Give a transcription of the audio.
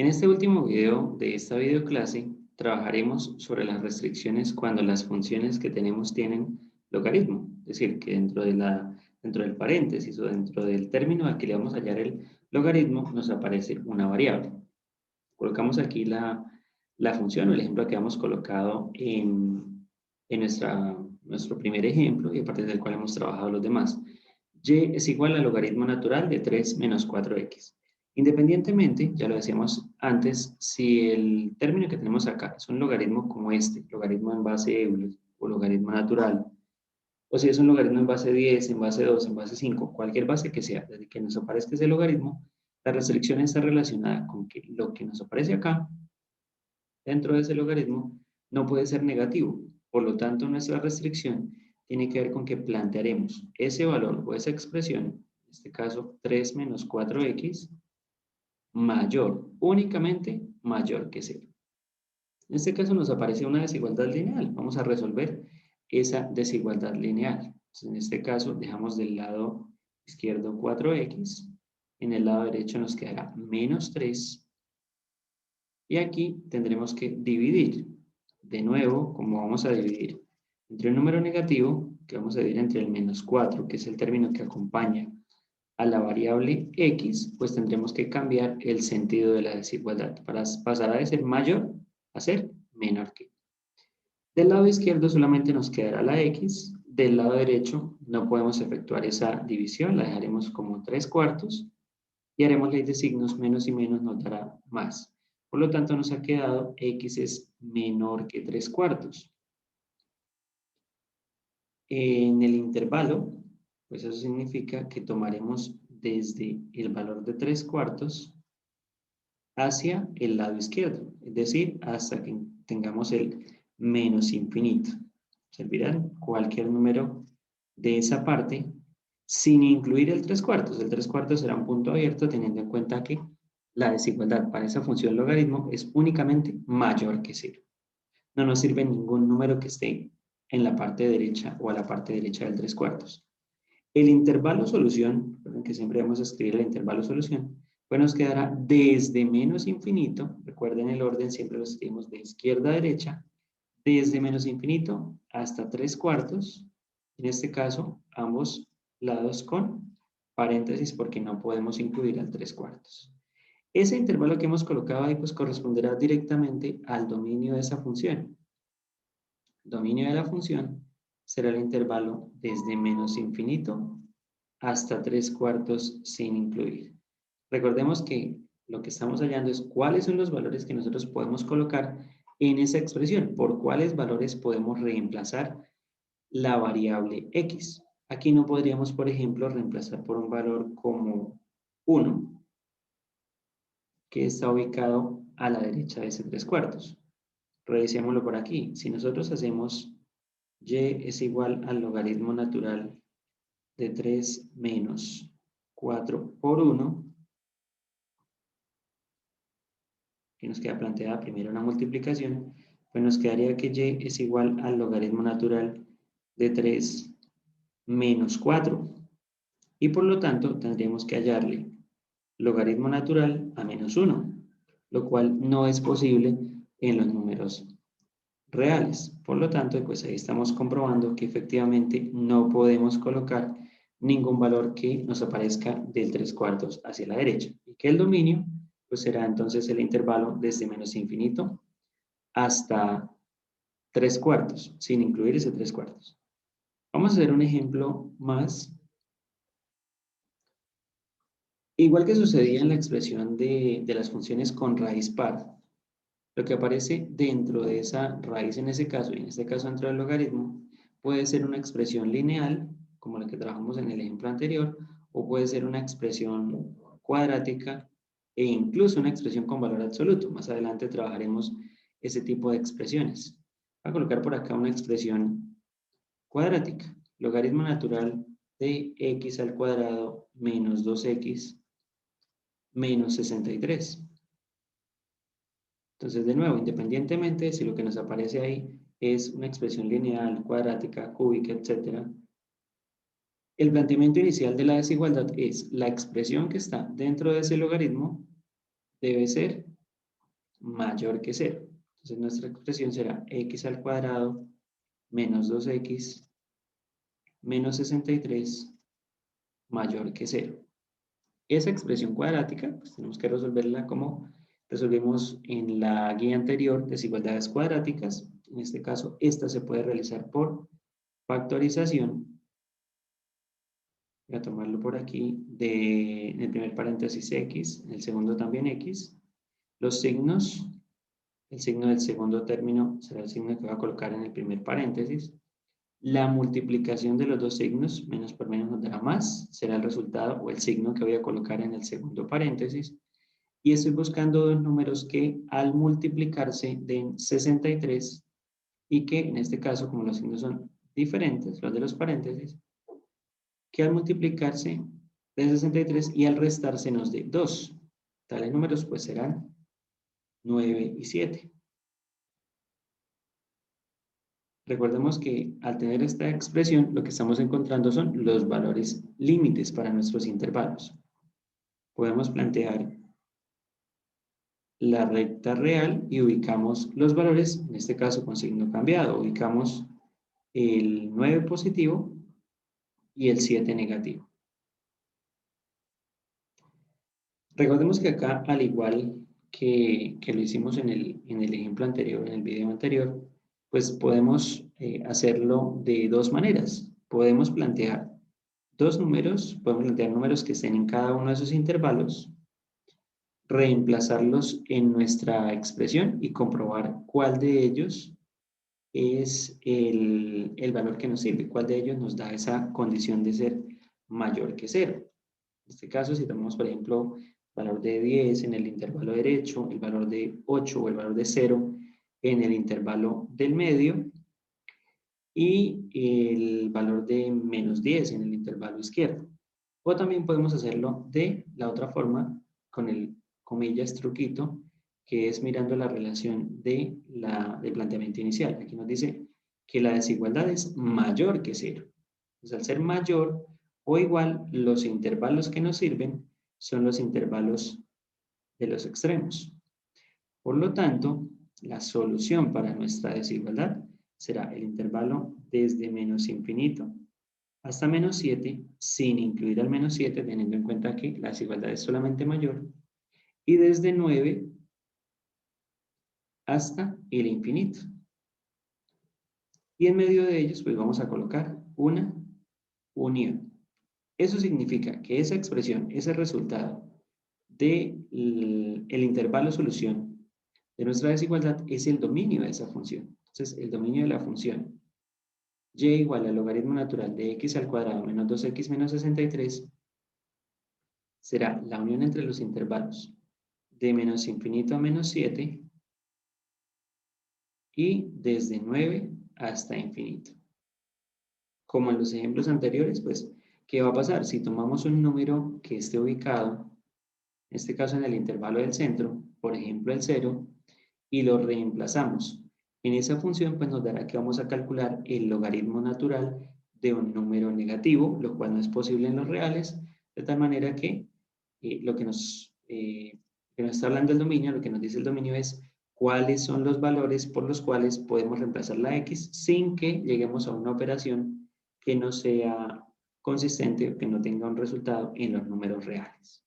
En este último video de esta videoclase trabajaremos sobre las restricciones cuando las funciones que tenemos tienen logaritmo, es decir, que dentro del paréntesis o dentro del término al que le vamos a hallar el logaritmo nos aparece una variable. Colocamos aquí la función o el ejemplo que hemos colocado en nuestro primer ejemplo y a partir del cual hemos trabajado los demás. Y es igual al logaritmo natural de 3 menos 4x. Independientemente, ya lo decíamos antes, si el término que tenemos acá es un logaritmo como este, logaritmo en base Euler o logaritmo natural, o si es un logaritmo en base 10, en base 2, en base 5, cualquier base que sea, desde que nos aparezca ese logaritmo, la restricción está relacionada con que lo que nos aparece acá, dentro de ese logaritmo, no puede ser negativo. Por lo tanto, nuestra restricción tiene que ver con que plantearemos ese valor o esa expresión, en este caso 3 menos 4x, mayor, únicamente mayor que 0. En este caso nos aparece una desigualdad lineal. Vamos a resolver esa desigualdad lineal. Entonces, en este caso dejamos del lado izquierdo 4x, en el lado derecho nos quedará menos 3, y aquí tendremos que dividir. De nuevo, como vamos a dividir entre un número negativo, que vamos a dividir entre el menos 4, que es el término que acompaña a la variable x, pues tendremos que cambiar el sentido de la desigualdad para pasar de ser mayor a ser menor que. Del lado izquierdo solamente nos quedará la x, del lado derecho no podemos efectuar esa división, la dejaremos como 3 cuartos y haremos ley de signos, menos y menos nos dará más. Por lo tanto nos ha quedado x es menor que 3 cuartos. En el intervalo, pues eso significa que tomaremos desde el valor de 3 cuartos hacia el lado izquierdo, es decir, hasta que tengamos el menos infinito. Servirán cualquier número de esa parte sin incluir el 3 cuartos. El 3 cuartos será un punto abierto teniendo en cuenta que la desigualdad para esa función logaritmo es únicamente mayor que 0. No nos sirve ningún número que esté en la parte derecha o a la parte derecha del 3 cuartos. El intervalo solución, recuerden que siempre vamos a escribir el intervalo solución, pues nos quedará desde menos infinito, recuerden el orden, siempre lo escribimos de izquierda a derecha, desde menos infinito hasta 3 cuartos, en este caso ambos lados con paréntesis porque no podemos incluir al 3 cuartos. Ese intervalo que hemos colocado ahí pues corresponderá directamente al dominio de esa función. El dominio de la función será el intervalo desde menos infinito hasta 3 cuartos sin incluir. Recordemos que lo que estamos hallando es cuáles son los valores que nosotros podemos colocar en esa expresión, por cuáles valores podemos reemplazar la variable x. Aquí no podríamos, por ejemplo, reemplazar por un valor como 1, que está ubicado a la derecha de ese 3 cuartos. Revisémoslo por aquí. Si nosotros hacemos y es igual al logaritmo natural de 3 menos 4 por 1, que nos queda planteada primero una multiplicación, pues nos quedaría que y es igual al logaritmo natural de 3 menos 4. Y por lo tanto tendríamos que hallarle logaritmo natural a menos 1, lo cual no es posible en los números reales. Por lo tanto, pues ahí estamos comprobando que efectivamente no podemos colocar ningún valor que nos aparezca del 3 cuartos hacia la derecha. Y que el dominio pues será entonces el intervalo desde menos infinito hasta 3 cuartos, sin incluir ese 3 cuartos. Vamos a hacer un ejemplo más. Igual que sucedía en la expresión de las funciones con raíz par, lo que aparece dentro de esa raíz en ese caso, y en este caso dentro del logaritmo, puede ser una expresión lineal, como la que trabajamos en el ejemplo anterior, o puede ser una expresión cuadrática e incluso una expresión con valor absoluto. Más adelante trabajaremos ese tipo de expresiones. Voy a colocar por acá una expresión cuadrática. Logaritmo natural de x al cuadrado menos 2x menos 63. Entonces, de nuevo, independientemente si lo que nos aparece ahí es una expresión lineal, cuadrática, cúbica, etc., el planteamiento inicial de la desigualdad es la expresión que está dentro de ese logaritmo debe ser mayor que 0. Entonces nuestra expresión será x al cuadrado menos 2x menos 63 mayor que 0. Esa expresión cuadrática, pues tenemos que resolverla como resolvimos en la guía anterior, desigualdades cuadráticas. En este caso, esta se puede realizar por factorización. Voy a tomarlo por aquí, en el primer paréntesis x, en el segundo también x. Los signos, el signo del segundo término será el signo que voy a colocar en el primer paréntesis. La multiplicación de los dos signos, menos por menos nos dará más, será el resultado o el signo que voy a colocar en el segundo paréntesis. Y estoy buscando dos números que al multiplicarse den 63 y que en este caso, como los signos son diferentes, los de los paréntesis, que al multiplicarse den 63 y al restarse nos dé 2. Tales números pues serán 9 y 7. Recordemos que al tener esta expresión, lo que estamos encontrando son los valores límites para nuestros intervalos. Podemos plantear la recta real y ubicamos los valores, en este caso con signo cambiado. Ubicamos el 9 positivo y el 7 negativo. Recordemos que acá, al igual que lo hicimos en el ejemplo anterior, en el video anterior, pues podemos hacerlo de dos maneras. Podemos plantear podemos plantear números que estén en cada uno de esos intervalos, reemplazarlos en nuestra expresión y comprobar cuál de ellos es el valor que nos sirve, cuál de ellos nos da esa condición de ser mayor que 0. En este caso, si tomamos, por ejemplo, el valor de 10 en el intervalo derecho, el valor de 8 o el valor de 0 en el intervalo del medio y el valor de menos 10 en el intervalo izquierdo. O también podemos hacerlo de la otra forma, con el comillas truquito, que es mirando la relación del planteamiento inicial. Aquí nos dice que la desigualdad es mayor que 0. Entonces, al ser mayor o igual, los intervalos que nos sirven son los intervalos de los extremos. Por lo tanto, la solución para nuestra desigualdad será el intervalo desde menos infinito hasta menos 7, sin incluir al menos 7, teniendo en cuenta que la desigualdad es solamente mayor, y desde 9 hasta el infinito. Y en medio de ellos, pues vamos a colocar una unión. Eso significa que esa expresión, ese resultado del intervalo solución de nuestra desigualdad es el dominio de esa función. Entonces, el dominio de la función y igual al logaritmo natural de x al cuadrado menos 2x menos 63 será la unión entre los intervalos de menos infinito a menos 7 y desde 9 hasta infinito. Como en los ejemplos anteriores, pues, ¿qué va a pasar? Si tomamos un número que esté ubicado, en este caso en el intervalo del centro, por ejemplo el 0, y lo reemplazamos en esa función, pues nos dará que vamos a calcular el logaritmo natural de un número negativo, lo cual no es posible en los reales, de tal manera que lo que nos está hablando el dominio, lo que nos dice el dominio es cuáles son los valores por los cuales podemos reemplazar la x sin que lleguemos a una operación que no sea consistente o que no tenga un resultado en los números reales.